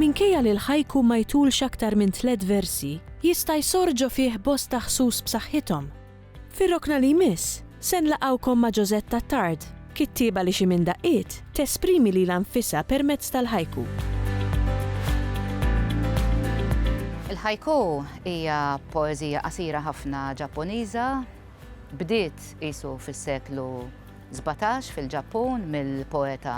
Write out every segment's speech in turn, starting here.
Minkejja li l-ħajku ma jtulx aktar minn 3 versi, jista' jsorġu fih bosta ħsus b'saħħithom. Fir-rokna li jmiss, se nlaqgħukom ma' Josetta Tard, kittieba li xi minn daqqiet tesprimi lilha nfisha permezz tal-ħajku. Il-ħajku hija poeżija qasira ħafna Ġappuniża, bdiet qisu fis-seklu 17 fil-Ġappun mill-poeta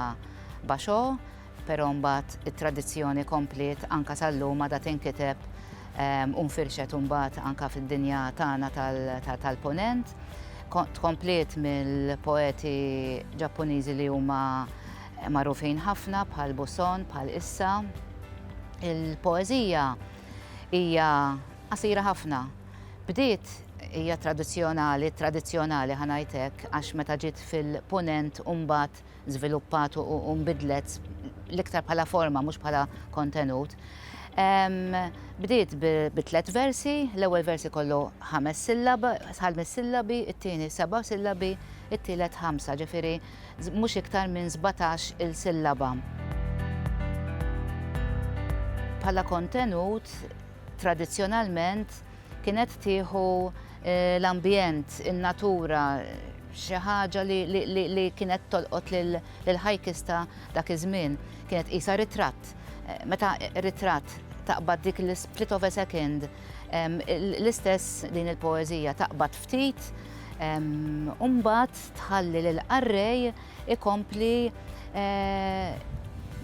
Basho, però mbagħad it-tradizzjoni komplet anke sal-lum għadha tinkiteb u nfirxet mbagħad anke fid-dinja tagħna tal-Punent. Komplet mill-poeti Ġappuniżi li huma magħrufin ħafna bħal Buson, bħal Issa. Il-poeżija hija qasira ħafna. Bdiet hija tradizzjonali ħanajtek għax meta ġiet fil-Punent u mbagħad żviluppat u nbidlet l-iktar bħala forma mhux bħala kontenut. Bdiet b'3 versi, l-ewwel versi kollu 5 sillabi, it-tieni 7 sillabi, it-tielet 5, ġifieri mhux iktar minn 17 il-sillaba. Bħala kontenut, tradizzjonalment kienet tieħu l-ambjent, in-natura, xi ħaġa li kienet tolqot lill-ħajkista dak iż-żmien, kienet qisha ritratt. Meta ritratt taqbad dik l-split of a second, l-istess din il-poeżija taqbad ftit, u mbagħad tħalli lill-qarrej ikompli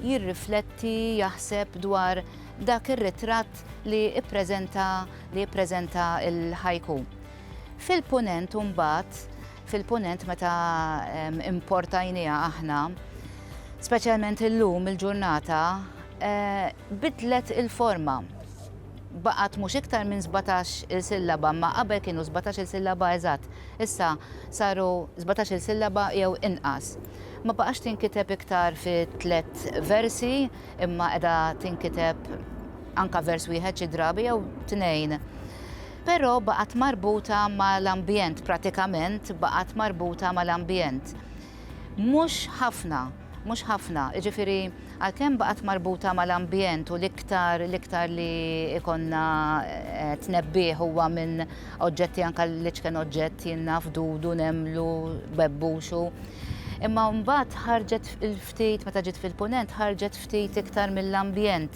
jirrifletti, jaħseb dwar dak ir-ritratt li jippreżenta l-ħajku. Fil-Punent mbagħad, fil-Punent meta importajnija aħna, speċjalment illum il-ġurnata, bidlet il-forma. Baqgħet mhux iktar minn 17 il-sillaba, ma qabel kienu 17 il-sillaba eżatt. Issa saru 17 il-sillaba jew inqas. Ma baqax tinkiteb iktar fi 3 versi, imma qiegħda tinkiteb anke vers wieħed xi drabi jew 2. Però baqgħet marbuta mal-ambjent, pratikament baqgħet marbuta mal-ambjent. Mhux ħafna, jiġifieri għalkemm baqgħet marbuta mal-ambjent u l-iktar li ikonna tnebbih huwa minn oġġetti anke li kien oġġett jinnaf dudu, nemlu, bebbuxu. Imma mbagħad ħarġet il-ftit meta ġiet fil-Punent ħarġet ftit iktar mill-ambjent.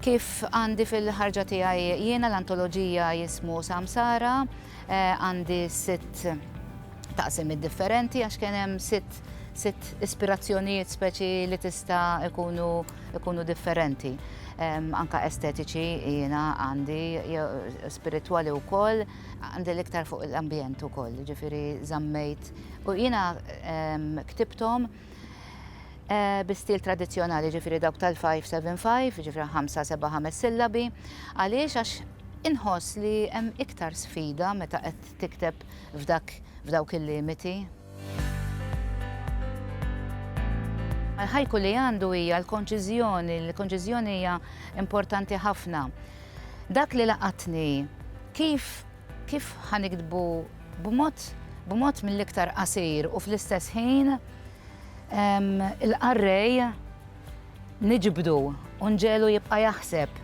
Kif għandi fil-ħarġa tiegħi jiena l-antoloġija jismu Samsara, għandi 6 taqsimiet differenti għax kien hemm 6 ispirazzjonijiet speċi li tista' ikunu differenti. Anke estetiċi jiena għandi spiritwali wkoll, għandi l-iktar fuq l-ambjent ukoll, ġifieri żammejt. U jiena ktibthom bi-stil tradizzjonali, ġifieri dawk tal-5-7-5, ġifieri 5-7-5 sillabi, għaliex għax inħoss li hemm iktar sfida meta qed tikteb f'dawk il-limiti. Ħajku li għandu hija l-konċiżjoni hija importanti ħafna. Dak li laqatni kif ħanikdbu b'mod mill-iktar qasir u fl-istess ħin il-qarrej niġbdu u nġelu jibqa' jaħseb.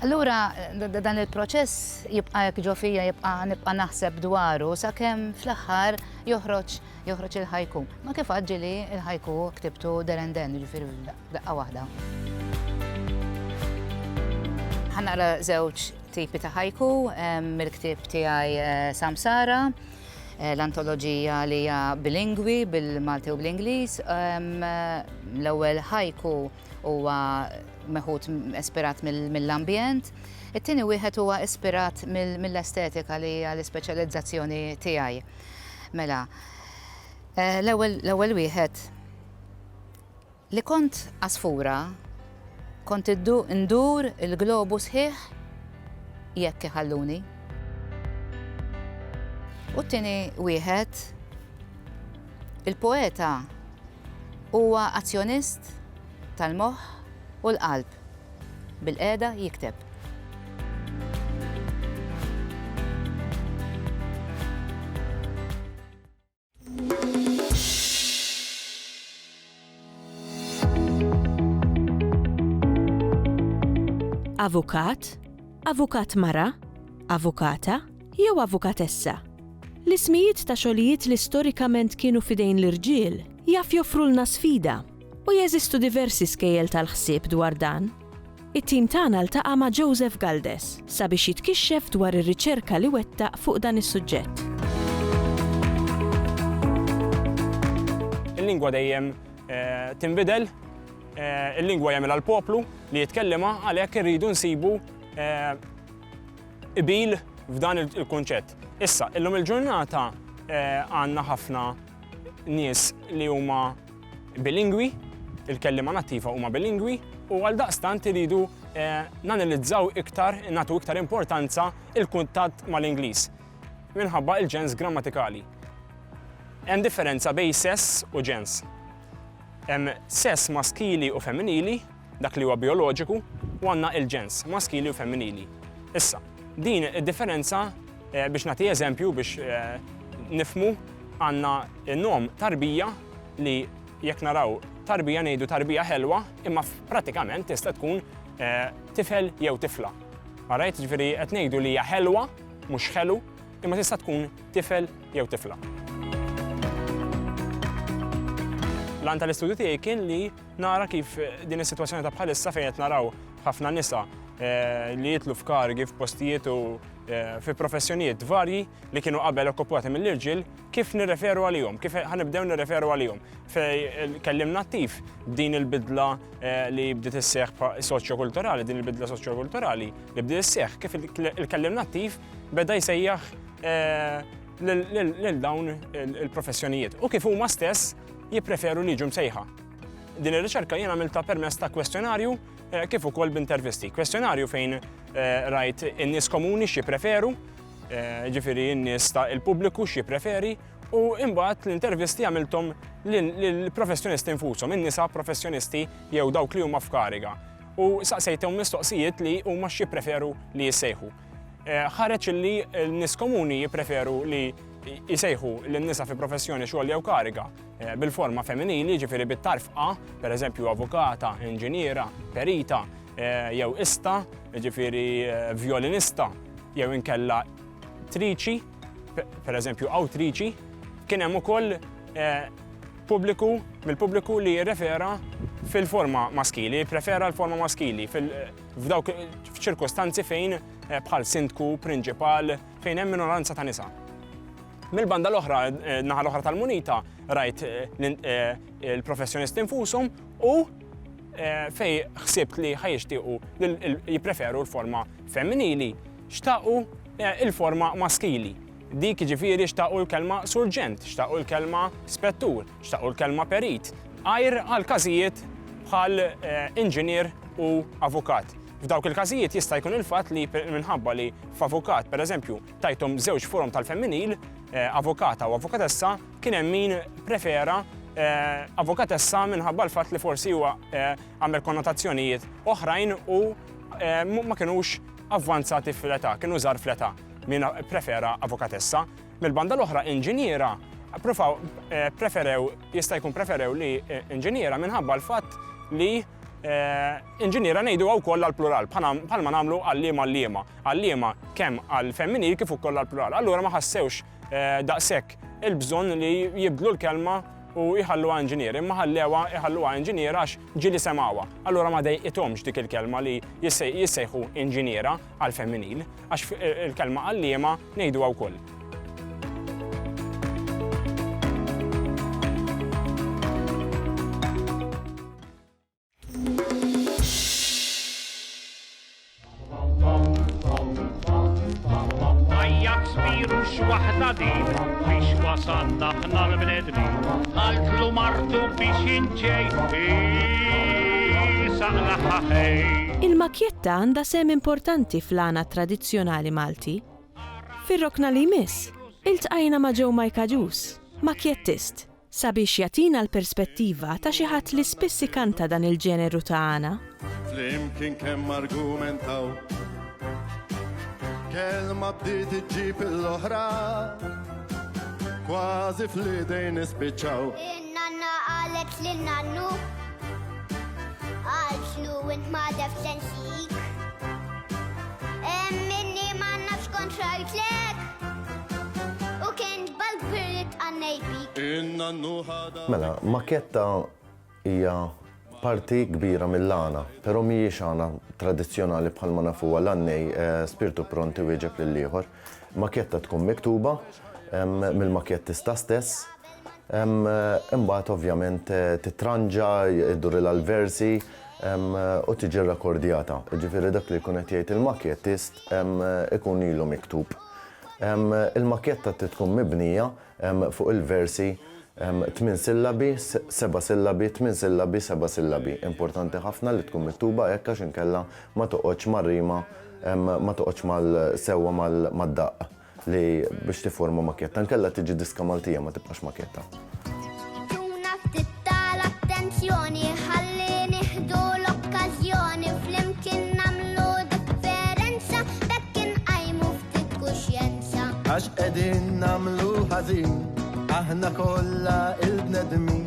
Allura dan il-proċess jibqa' jekk ġo fija nibqa' naħseb dwaru sakemm fl-aħħar joħroġ il-ħajku. Ma kif għaġġili il-ħajku ktibtu derenden, ġifieri daqqa waħda. Ħanaqra żewġ tipi ta' ħajku mill-ktieb tiegħi Samsara, l-antoloġija li hija bilingwi bil-Malti u bl-Ingliż. L-ewwel ħajku huwa meħud ispirat mill-ambjent, it-tieni wieħed huwa ispirat mill-estetika li hija l-ispeċjalizzazzjoni tiegħi. Mela, l-ewwel wieħed li kont għasfura, kont ndur il-globu sħiħ jekk iħalluni. U t-tieni wieħed, il-poeta huwa azzjonist tal-moħħ u l-qalb. bil-qiegħda jikteb. Avukat, avukat mara, avukata jew avukatessa. L-ismijiet ta' xogħlijiet li storikament kienu fidejn l-irġiel jaf joffrulna sfida u jeżistu diversi skejjel tal-ħsieb dwar dan. It-tim tagħna ltaqa' ma' Joseph Galdes sabiex jitkixxef dwar ir-riċerka li wettaq fuq dan is-suġġett. Il-lingwa dejjem tinbidel, il-lingwa jagħmilha l-poplu li jitkellima għalhekk irridu nsibu qbil f'dan il-kunċett. Issa, illum il-ġurnata għandna ħafna nies li huma bilingwi, il-kellima nattiva huma bilingwi, u għaldaqstant iridu nanalizzaw iktar, nagħtu iktar importanza il-kuntatt mal-Ingliż minħabba il-ġens grammatikali. Hemm differenza bejn sess u ġens. Hemm sess maskili u femminili, dak li huwa bioloġiku, u għandna il-ġens maskili u femminili. Issa, din id-differenza biex nagħti eżempju biex nifhmu għandna n-nom tarbija li jekk naraw tarbija ngħidu tarbija ħelwa, imma pratikament tista' tkun tifel jew tifla. Alright, ġifieri qed ngħidu li hija ħelwa, mhux ħelu, imma tista' tkun tifel jew tifla. L-għan tal-istudju tiegħi kien li nara kif din is-sitwazzjoni ta' bħalissa fejn qed naraw ħafna nisa li jitlu f'karigi f'postijiet u fi professjonijiet varji li kienu qabel okkupati mill-irġiel, kif nirreferu għalihom, kif ħanibdew nirreferu għalihom. Fej kellimna attiv din il-bidla li bdiet isseħħ soċjokulturali, din il-bidla soċjokulturali li bdiet isseħħ, kif il-kellimna attiv beda jsejjaħ lil dawn il-professjonijiet u kif huma stess jippreferu li jiġu msejħa. Din ir-riċerka jien għamilta permezz ta' kwestjonarju kif ukoll b'intervisti. Kwestjonarju fejn rajt in-nies komuni x'jippreferu, ġifieri n-nies ta' il-pubbliku x'jippreferi, u imbagħad l-intervisti għamilthom lill-professjonisti infushom, in-nisa professjonisti jew dawk li huma f'kariga. U saqsejthom mistoqsijiet li huma x'jippreferu li jissejħu. Ħareġ li n-nies komuni jippreferu li jisejħu l-nisa fi professjoni xogħol jew kariga bil-forma femminili, ġifieri bit-tarf A, pereżempju avukata, inġiniera, perita, jew ista, ġifieri violinista, jew inkella triċi, pereżempju awtriċi. Kien hemm ukoll mill-pubbliku li jirrefera fil-forma maskili, prefera l-forma maskili f'dawk f'ċirkostanzi fejn bħal sindku, prinċipal, fejn hemm minoranza ta' nisa. Mill-banda l-oħra, naħa l-oħra tal-munita, rajt il-professjonisti infushom u fej ħsibt li ħajixtiequ jippreferu l-forma femminili, xtaqu il-forma maskili. Dik ġifieri xtaqu l-kelma surġent, xtaqu l-kelma spettur, xtaqu l-kelma perit, għajr għal każijiet bħal inġinier u avukat. F'dawk il-każijiet jista' jkun il-fatt li minħabba li f'avukat, pereżempju, tajthom żewġ forom tal-femminil, avukata u avukatessa, kien hemm min prefera avukatessa minħabba l-fatt li forsi huwa għamel konnotazzjonijiet oħrajn u ma kinux avvanzati fl-età, kienu żgħar fl-età, min prefera avukatessa. Mill-banda l-oħra inġiniera jista' jkun preferew li inġiniera minħabba l-fatt li inġiniera ngħidu wkoll għall-plural, bħalma nagħmlu għalliema għalliema kemm għall-femminil kif ukoll għall-plural. Allura ma ħassewx daqshekk il-bżonn li jibdlu l-kelma u jħalluha inġinier, imma jħalluha inġiniera għax ġieli semgħuha. Allura ma dejqithomx dik il-kelma li jissejħu inġiniera għall-femminil għax il-kelma għalliema ngħiduha wkoll. Waħda din biex wasalna ħna l-bnedmin, għaltlu martu biex inġej, saqla ħaħej. Il-makjetta għandha sem importanti fl-għana tradizzjonali Malti. Fir-rokna li jmiss, iltqajna ma' Joe Majkaġus, makjettist, sabiex jagħtina l-perspettiva ta' xi ħadd li spiss ikanta dan il-ġeneru ta' għana. Flimkien kemm argumentaw kelma bdiet iġġib l-oħra kważi fl-idejn nispiċċaw. In-nanna qalet lin-nannu għal xnu int ma def sensik. Minni ma nafx kontrajtlek u kien bal-birt għannejbik. In-nannu ħada. Mela, maketta hija parti kbira mill-għana, pero mhijiex għana tradizzjonali bħalma nafu għal-għannej spiritu pronti wieġeb lill-ieħor. Maketta tkun miktuba mill-makettista stess, imbagħad ovvjament titranġa, jdur il-versi u tiġi rakordjata. Ġifieri dak li jkun qed jgħid il-makettist ikun ilu miktub. Il-maketta tkun mibnija fuq il-versi 8 sillabi, 7 sillabi, 8 sillabi, 7 sillabi. Importanti ħafna li tkun miktuba hekk għax inkella ma toqgħodx mar-rima, ma toqgħodx mal-sewwa mad-daqq li biex tiforma maketta. Inkella tiġi diska Maltija ma tibqax maketta. Tuna ftit tal-attenzjoni ħalli nieħdu l-okkażjoni flimkien nagħmlu differenza bekk inqajmu ftit kuxjenza. Għax qegħdin nagħmlu ħażin aħna kollha il-bnedmin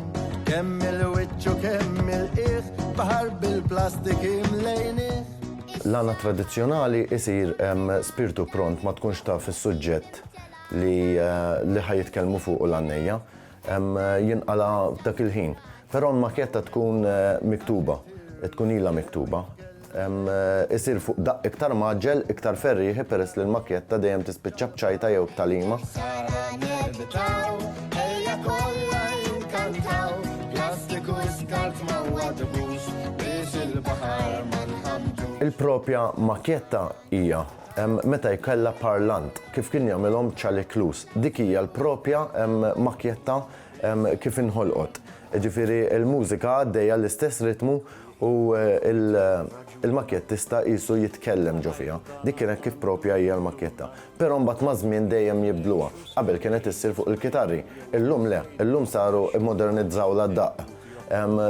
kemm il-wiċċ u kemm il-qiegħ baħar bil-plastik imlejnieh. L-għana tradizzjonali isir spiritu pront ma tkunx taf is-suġġett li ħajitkellmu fuq l-għannejja jinqala dak il-ħin. Però l-maketta tkun miktuba, tkun ilha miktuba. Isir fuq daqq iktar maġġel, iktar ferriħi peress li l-maketta dejjem tispiċċa b'ċajta jew b'talima. Ejja kollha jinkantaw, plastiku skart ma wadbux biex il-baħar ma nħamġu. Il-propja maketta hija meta jkella parlant kif kien jagħmilhom Charlie Clues. Dik hija l-propja maketta kif inħolqot. Ġifieri l-mużika għaddejja l-istess ritmu u il-makettista qisu jitkellem ġo fiha. Dik kienet kif propja hija l-maketta. Però mbagħad ma' żmien dejjem jibdluha. Qabel kienet issir fuq il-kitarri. Illum le, illum saru immodernizzaw l-daqq.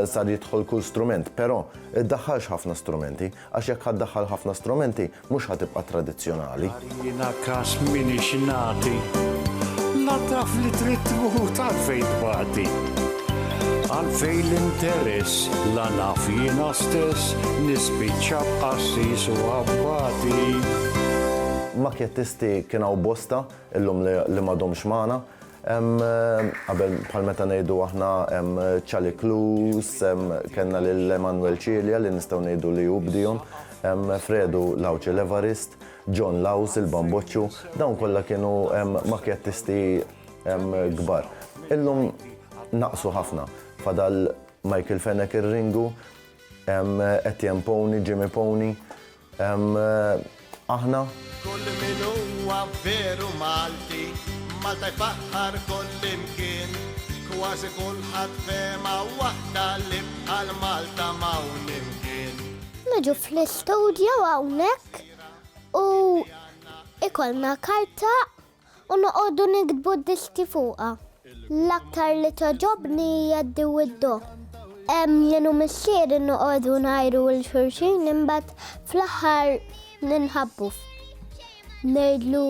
Sar jidħol kull strument, però iddaħħalx ħafna strumenti, għax jekk ħaddaħħal ħafna strumenti mhux ħatibqa' tradizzjonali. Jiena kas minix nagħti, la taf li trid tmut għalfejn tbagħti. Għalfejn l-interess la naf jiena stess nispiċċa b'qassis u abbati. Makettisti kien hawn bosta illum li m'għadhomx magħna. Qabel bħal meta ngħidu aħna Charlie Clues, kellna lil Emanuel Cilja li nistgħu ngħidu li hu bdihom, Fredu Lawċi Levarist, John Laws il-Bamboċċu, dawn kollha kienu makettisti kbar. Illum naqsu ħafna. Fadal Michael Fennek ir-Ringu, Etienne Pony, Jimmy Pony, aħna. Kull min huwa veru Malti, Malta jfaħħar kull imkien, kważi kulħadd fema waħda li bħal Malta m'hawn imkien. Niġu fl-istudju hawnhekk u ikollna karta u noqogħdu nikdbu d-diski fuqha. L-aktar li toġobni hija d-diwiddu. Jienu missieri noqogħdu ngħidu l-xulxin imbagħad fl-aħħar ninħabbu. Ngħidlu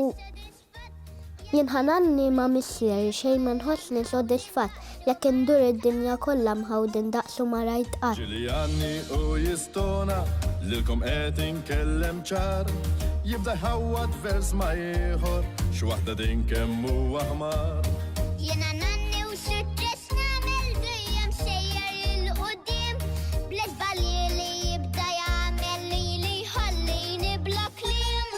jien ħananni ma missieri xejn ma nħossni sodisfatt jekk indur id-dinja kollha mħawdin daqsu ma rajt qatt. Ġiljanni u jistona lilkom qed inkellem ċar, jibda jħawwad vers ma ieħor x'waħda din kemm huwa ħmar. Jiena nanni u suċċess nagħmel dejjem sejjer il-qudiem bla żbalji li jibda jagħmel li jħallini bla kliem.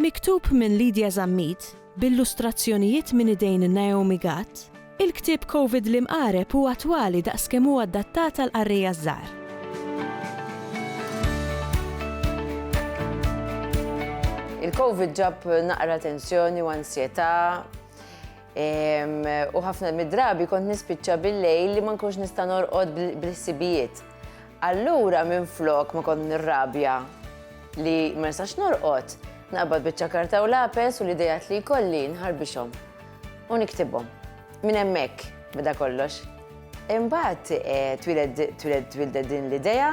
Miktub minn Lidja Zammit, b'illustrazzjonijiet minn idejn Naomi Gatt, il-ktieb Covid li mqareb huwa attwali daqskemm huwa adattat għal qarrieqa żgħar. Il-Covid ġab naqra tensjoni u ansjetà u ħafna mid-drabi kont nispiċċa bil-lejl li ma nkunx nista' norqod bil-ħsibijiet. Allura minflok ma kont nirrabja li ma nistax norqod, naqbad biċċa karta u lapes u l-idejat li jkolli nħarbixhom u niktibhom. Minn hemmhekk beda kollox. Imbagħad twildet din l-idea,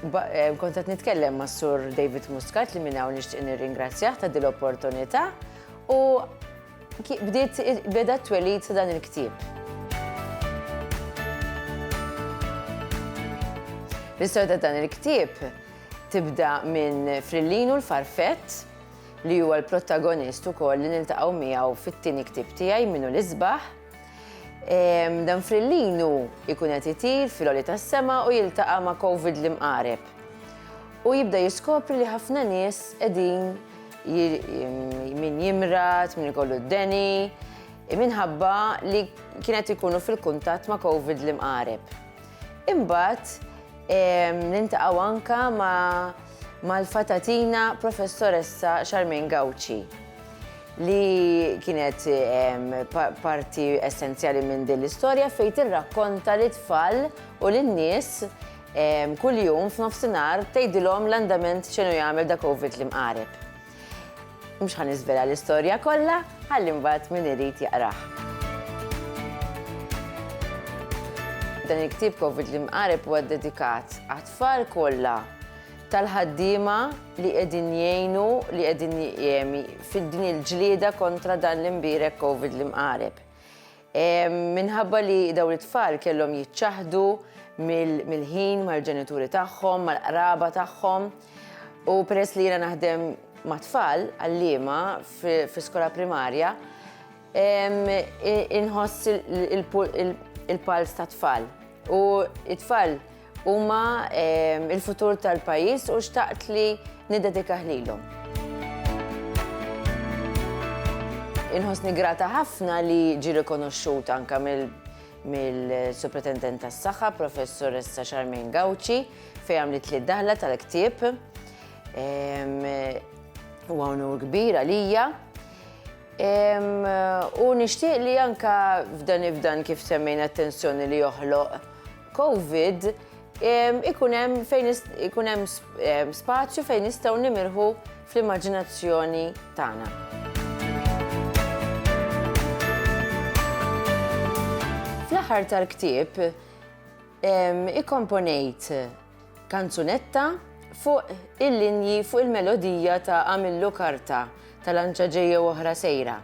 kont qed nitkellem ma' Sur David Muscat li minn hawn nixtieq nirringrazzjah ta' din l-opportunità u beda twelid ta' dan il-ktieb. L-istorja ta' dan il-ktieb tibda minn Frillinu l-Farfett li huwa l-protagonist ukoll li niltaqgħu miegħu fit-tieni ktieb tiegħi minnu l-isbaħ. Dan Frillinu ikun qed itir fil-għoli tas-sema u jiltaqa' ma' Covid l-imqareb. U jibda jiskopri li ħafna nies qegħdin min jimrat, min ikollu d-deni, minħabba li kienet ikunu fil-kuntatt ma' Covid l-imqareb. Imbagħad nintaqgħu anke mal-fatatina professoressa Charmaine Gauci li kienet parti essenzjali minn din l-istorja fejn tirrakkonta lit-tfal u lin-nies kuljum f'nofsinhar tgħidilhom l-andament x'inhu jagħmel da Covid l-imqareb. Mhux ħaniżvela l-istorja kollha, ħalli mbagħad min irid jaqrah. Dan il-ktieb Covid l-imqareb huwa dedikat għat-tfal kollha tal-ħaddiema li qegħdin jgħinu li qegħdin fid-din il-ġlieda kontra dan l-imbirek Covid l-imqareb. Minħabba li dawn it-tfal kellhom jiċċaħdu mill-ħin mal-ġenituri tagħhom, mal-qraba tagħhom u peress li jiena naħdem ma' tfal għalliema fi skola primarja, inħoss il-pals ta' tfal. U it-tfal huma il-futur tal-pajjiż u xtaqt li niddedikah lilhom. Inħossni grata ħafna li ġie rikonoxxut anke mill-Superintendent tas-Saħħa, Professoressa Charmaine Gauci, fejn għamlet li d-daħla tal-ktieb. Huwa onur kbir għalija. U nixtieq li anke f'dan kif semmejna attenzjoni li joħloq Covid, ikun hemm spazju fejn nistgħu nimirħu fl-immaġinazzjoni tagħna. Fl-aħħar tal-ktieb ikkomponejt kanzunetta fuq il-linji fuq il-melodija ta' Għamillu karta tal-Anċa ġejja oħra sejra.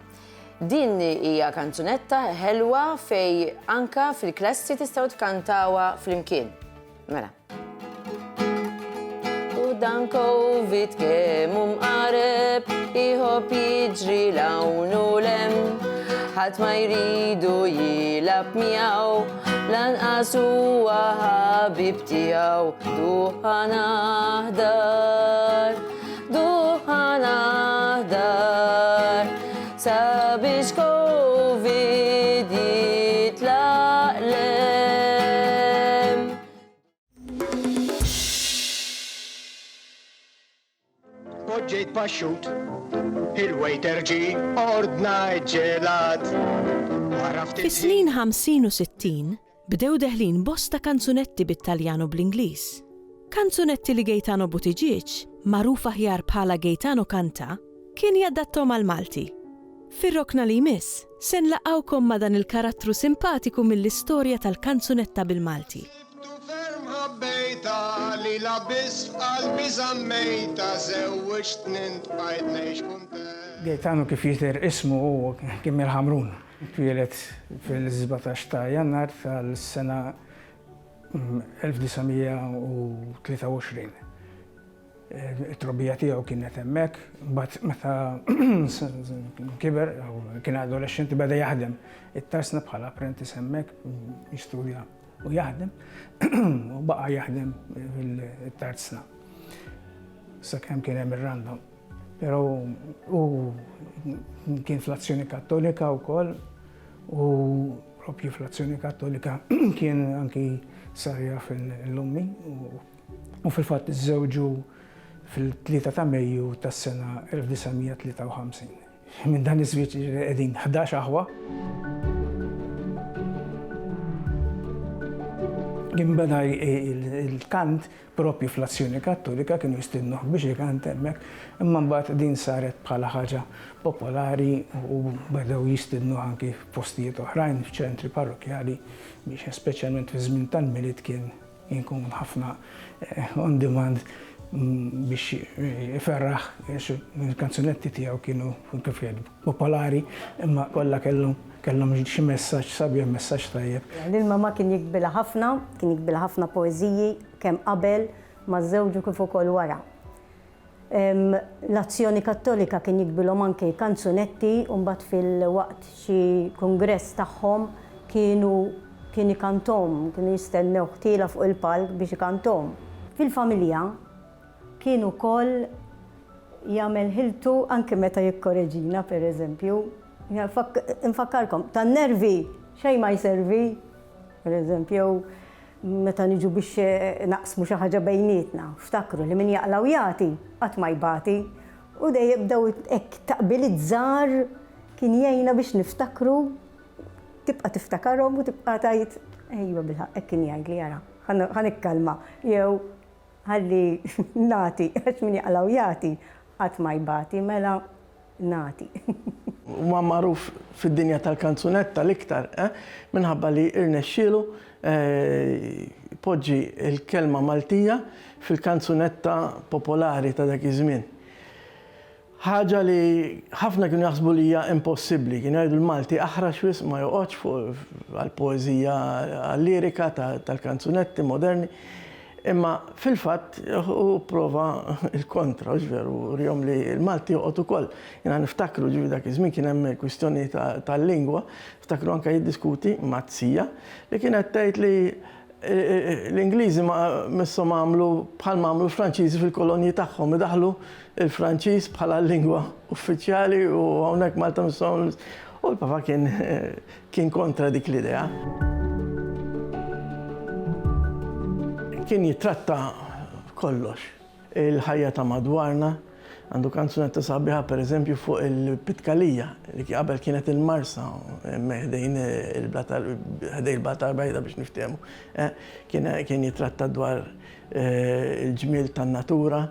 Din hija kanzunetta ħelwa fej anka fil-klassi tistgħu tkantawha flimkien. Mela. U dan Covid kemm mqareb iħobb jiġri lawnu lem, ħadd ma jridu jilab miegħu lanqas huwa ħabib tiegħu duħa naħdar, duħa naħdar sabiex Covid jitlaq lem. Poġġejt paxxut, il-waiter ġi ordna ġelat. Fis-snin 50 u 60 bdew deħlin bosta kanzunetti bit-Taljan u bl-Ingliż. Kanzunetti li Gaetano Buttigieg, magħruf aħjar bħala Gaetano Kanta, kien jaddattom għal-Malti. Fir-rokna li jmiss, se nlaqgħukom ma' dan il-karattru simpatiku mill-istorja tal-kanzunetta bil-Malti. Ferm ħabbejta li labis f'qalbi żammejta żewwiġt nintbajt ngħix kuntent. Gaetano kif jidher ismu huwa Kimil Ħamrun. Twieled fil-17 ta' Jannar tal-sena 1923. It-trobbija tiegħu kienet hemmhekk, mbagħad meta kiber kien adolescenti beda jaħdem it-tarsna bħala apprentice hemmhekk jistudja u jaħdem u baqa' jaħdem fil-tarsna. Sakemm kien hemm ir-random. Però kien fl-Azzjoni Kattolika wkoll u proprju fl-Azzjoni Kattolika kien anki sarja fil-lummi u fil-fatt iżżewġu fil-3 ta' Mejju tas-sena 1953. Minn dan iż-żwieġ qegħdin 11 aħwa. Gimbeda il-kant propju fl-azzjoni kattolika kienu jistinnuh biex jikant hemmhekk, imma mbagħad din saret bħala ħaġa popolari u bdew jistinnuh anki f'postijiet oħrajn f'ċentri parrokjali biex speċjalment fi żmien tal-milied kien jinkun ħafna on demand biex iferraħ il-kanzunetti tiegħu kienu kif popolari imma kollha kellhom xi messaġġ sabiħ, messaġġ tajjeb. Lil-mama kien jikbilha ħafna poeżiji kemm qabel maż-żewġ kif ukoll wara. L-Azzjoni Kattolika kien jikbilhom anke kanzunetti u mbagħad fil-waqt xi kungress tagħhom kien ikantom, kienu jistennew ħtiela fuq il-palk biex ikantom. Fil-familja kienu wkoll jagħmel ħiltu anke meta jikkoreġina pereżempju. Infakkarkom, tan-nervi xejn ma jservi, pereżempju, meta niġu biex naqsmu xi ħaġa bejnietna, ftakru li min jaqlaw jagħti qatt ma jbati u dejjem bdew hekk taqbiliet żgħar kien jgħinna biex niftakru, tibqa' tiftakarhom u tibqa' tgħid ejwa bil-ħaq hekk kien jgħid li jara, ħanikkalma jew ħalli nagħti għax min jaqlaw jagħti qatt ma jbati mela nagħti. Huwa magħruf fid-dinja tal-kanzunetta l-iktar minħabba li irnexxielu poġġi l-kelma Maltija fil-kanzunetta popolari ta' dak iż-żmien. Ħaġa li ħafna kienu jaħsbu li hija impossibbli, kienu jgħidu l-Malti aħrax wisq ma joqgħodx fuq għall-poeżija għal-lirika tal-kanzunetti moderni. Imma fil-fatt u prova il-kontra, ġveru, rjom li l-Malti joqgħod ukoll. Jiena niftakru ġifi dak iż-żmien kien hemm kwistjoni tal-lingwa, niftakru anke jiddiskuti Mazzija li kienet tgħid li l-Ingliżi misshom għamlu bħalma għamlu l-Franċiżi fil-kolonji tagħhom idaħħlu il-Franċiż bħala lingwa uffiċjali u hawnhekk Malta misshom u l-Papa kien kontra dik l-idea. Kien jitratta kollox. Il-ħajja ta' madwarna, għandu kanzunetta sabiħa per eżempju fuq il-Pitkalija, li qabel kienet il-Marsa, ħdejn il-Blatar Bajda biex niftehmu. Kien jitratta dwar il-ġmiel tan-natura,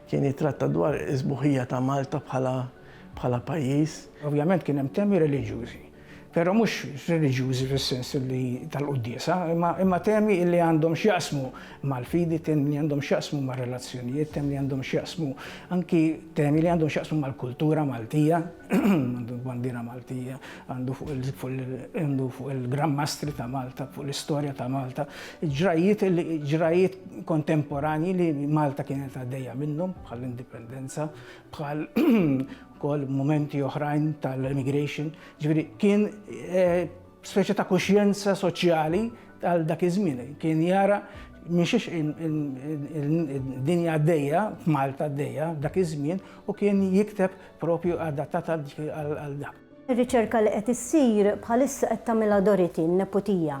kien jitratta dwar iżbuħija ta' Malta bħala pajjiż. Ovvjament kien hemm temi reliġjużi. Pero mhux reliġjużi fis-sens li tal-quddiesa, imma temi li għandhom x'jaqsmu mal-fidi, temi li għandhom x'jaqsmu mal-relazzjonijiet, temi li għandhom x'jaqsmu anki temi li għandhom x'jaqsmu mal-kultura Maltija, għandu bandira Maltija, għandu fuq il-Gran Mastri ta' Malta, fuq l-istorja ta' Malta, ġrajiet kontemporani li Malta kienet għaddejja minnhom bħal indipendenza, bħal kol momenti oħrajn tal-immigration, ġifieri kien speċi ta' kuxjenza soċjali tal dak iż-żmien, kien jara mhix id-dinja għaddejja, f'Malta għaddejja dak iż-żmien u kien jikteb propju adattat għal dak. Ir-riċerka li qed issir bħalissa qed tagħmilha Dorothy n-neputija.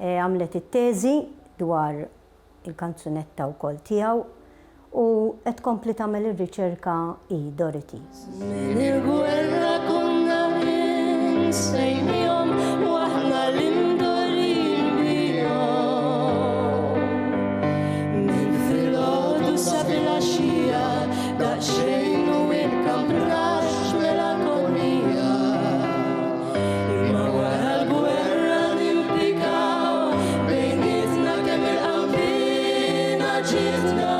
Għamlet it-teżi dwar il-kanzunetta wkoll tiegħu u qed tkompli tagħmel ir-riċerka Dorothy. Min il-gwerra kunna insejnihom u aħna l-indorin bihom. Min fil-għodu sab il-għaxija daqsxejn u il-kamprax melankolija. Imma wara l-gwerra nimpikaw bejnietna kemm il-qalbina ġitna.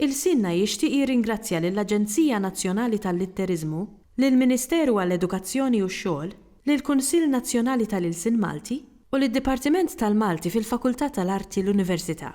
Il-Sinna jixtieq jirringrazzja lill-Aġenzija Nazzjonali tal-Litterizmu, lill-Ministeru għall-Edukazzjoni u x-Xogħol, lill-Kunsill Nazzjonali tal-Ilsien Malti u lid-Dipartiment tal-Malti fil-Fakultà tal-Arti l-Università.